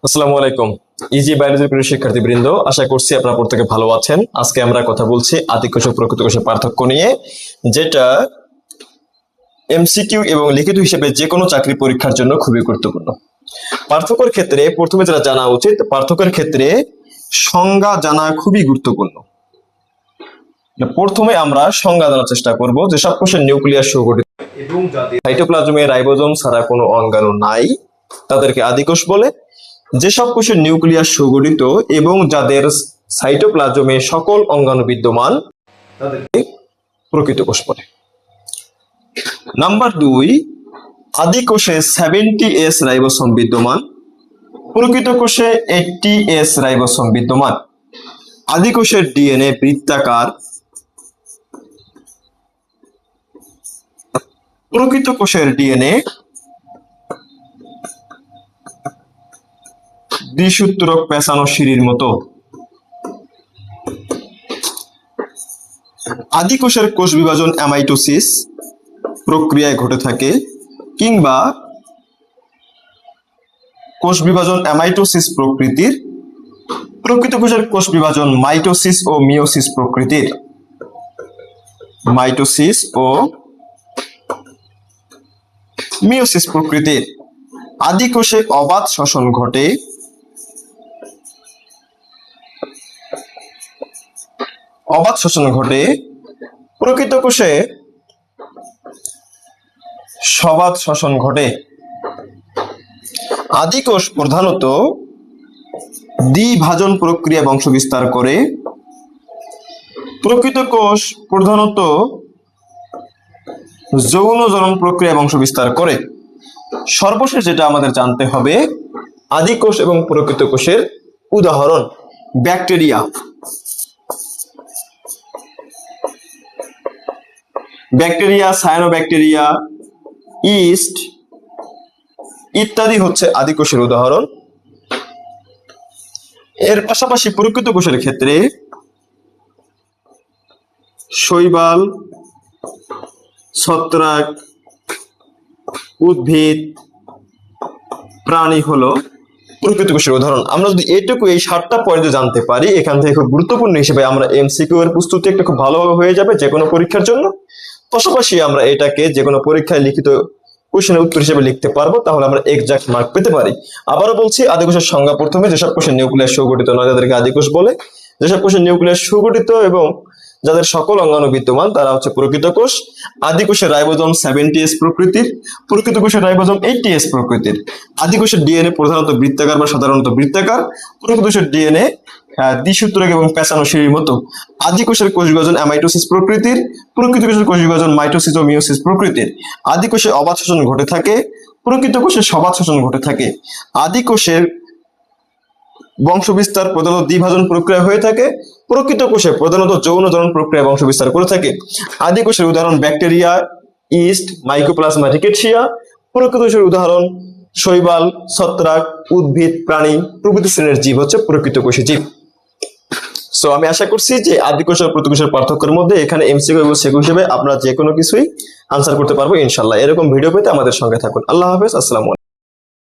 আসসালামু আলাইকুম। ইজি বায়োলজির প্রিয় শিক্ষার্থীবৃন্দ, আশা করছি আপনারা প্রত্যেকে ভালো আছেন। আজকে আমরা কথা বলছি আদি কোষ ও প্রকৃত কোষের পার্থক্য নিয়ে, যেটা এমসিকিউ এবং লিখিত হিসেবে যে কোনো চাকরি পরীক্ষার জন্য খুবই গুরুত্বপূর্ণ। পার্থক্যের ক্ষেত্রে প্রথমে যেটা জানা উচিত, পার্থক্যের ক্ষেত্রে সংজ্ঞা জানা খুবই গুরুত্বপূর্ণ। প্রথমে আমরা সংজ্ঞা জানার চেষ্টা করব। যেসব কোষের নিউক্লিয়াস সুগঠিত এবং যাদের সাইটোপ্লাজমে রাইবোজোম ছাড়া কোনো অঙ্গাণু নাই তাদেরকে আদি কোষ বলে। যেসব কোষের নিউক্লিয়াস সুগঠিত এবং যাদের সাইটোপ্লাজমে সকল অঙ্গাণু বিদ্যমান তাদেরকে প্রকৃত কোষ বলে। নাম্বার 2, আদি কোষে 70S রাইবোসোম বিদ্যমান, প্রকৃত কোষে 80S রাইবোসোম বিদ্যমান। আদি কোষের ডিএনএ বৃত্তাকার, প্রকৃত কোষের ডিএনএ দ্বিসূত্রক পেঁচানো সিঁড়ির মতো। আদি কোষের কোষ বিভাজন অ্যামাইটোসিস প্রক্রিয়ায় ঘটে থাকে, কিংবা কোষ বিভাজন অ্যামাইটোসিস প্রকৃতির। প্রকৃত কোষের কোষ বিভাজন মাইটোসিস ও মিওসিস প্রকৃতির। মাইটোসিস ও মিওসিস প্রকৃতির। আদি কোষে অবাধ শ্বসন ঘটে, অবাধ শ্বসন ঘটে। প্রকৃত কোষে সবাধ শ্বসন ঘটে। আদি কোষ প্রধানত দ্বিভাজন প্রক্রিয়া বংশ বিস্তার করে। প্রকৃত কোষ প্রধানত যৌন জনন প্রক্রিয়া বংশ বিস্তার করে। সর্বশেষ যেটা আমাদের জানতে হবে, আদি কোষ এবং প্রকৃত কোষের উদাহরণ। ব্যাকটেরিয়া, ব্যাকটেরিয়া, সায়ানোব্যাকটেরিয়া, ইস্ট ইত্যাদি হচ্ছে আদি কোষের উদাহরণ। এর পাশাপাশি প্রকৃত কোষের ক্ষেত্রে শৈবাল, ছত্রাক, উদ্ভিদ, প্রাণী হলো প্রকৃত কোষের উদাহরণ। আমরা যদি এইটুকু এই 7টা পয়েন্টে জানতে পারি, এখান থেকে খুব গুরুত্বপূর্ণ হিসেবে আমরা এমসিকিউ এর প্রস্তুতি একটা খুব ভালোভাবে হয়ে যাবে যে কোনো পরীক্ষার জন্য। পাশাপাশি আমরা এটাকে যে কোনো পরীক্ষায় লিখিত কোশ্চেনের উত্তর হিসেবে লিখতে পারবো, তাহলে আমরা এক্সাক্ট মার্ক পেতে পারি। আবারও বলছি, আদি কোষের সংজ্ঞা প্রথমে, যেসব কোষের নিউক্লিয়াস সুগঠিত নয় তাদেরকে আদি কোষ বলে। যেসব কোষের নিউক্লিয়াস সুগঠিত এবং যাদের সকল অঙ্গাণু বিদ্যমান তারা হচ্ছে প্রকৃত কোষ। আদি কোষের রাইবোজোম 70S প্রকৃতির, প্রকৃত কোষের রাইবোজোম 80S প্রকৃতির। আদি কোষের ডিএনএ প্রধানত বৃত্তাকার বা সাধারণত বৃত্তাকার। প্রকৃত কোষের ডিএনএ দ্বিসূত্রক এবং পেঁচানো সিঁড়ির মতো। আদি কোষের কোষ বিভাজন অ্যামাইটোসিস প্রকৃতির, প্রকৃত কোষের কোষ বিভাজন মাইটোসিস ও মিওসিস প্রকৃতির। আদি কোষে অবাধ শ্বসন ঘটে থাকে, প্রকৃত কোষে সবাধ শ্বসন ঘটে থাকে। আদি কোষের বংশ বিস্তার প্রধানত দ্বিভাজন প্রক্রিয়া হয়ে থাকে, প্রকৃত কোষে প্রধানত যৌন জনন প্রক্রিয়া বংশ বিস্তার করে থাকে। আদি কোষের উদাহরণ ব্যাকটেরিয়া, ইস্ট, মাইকোপ্লাজমা রিকেটসিয়া। প্রকৃত কোষের উদাহরণ শৈবাল, ছত্রাক, উদ্ভিদ, প্রাণী প্রভৃতি শ্রেণীর জীব হচ্ছে প্রকৃত কোষী জীব। সো আমি আশা করছি যে আদি কোষ ও প্রকৃত কোষের পার্থক্যের মধ্যে এখানে এমসিকিউ এবং সিকিউ হিসেবে আপনারা যে কোনো কিছুই আনসার করতে পারবো ইনশাল্লাহ। এরকম ভিডিও পেতে আমাদের সঙ্গে থাকুন। আল্লাহ হাফেজ, আসসালামু আলাইকুম।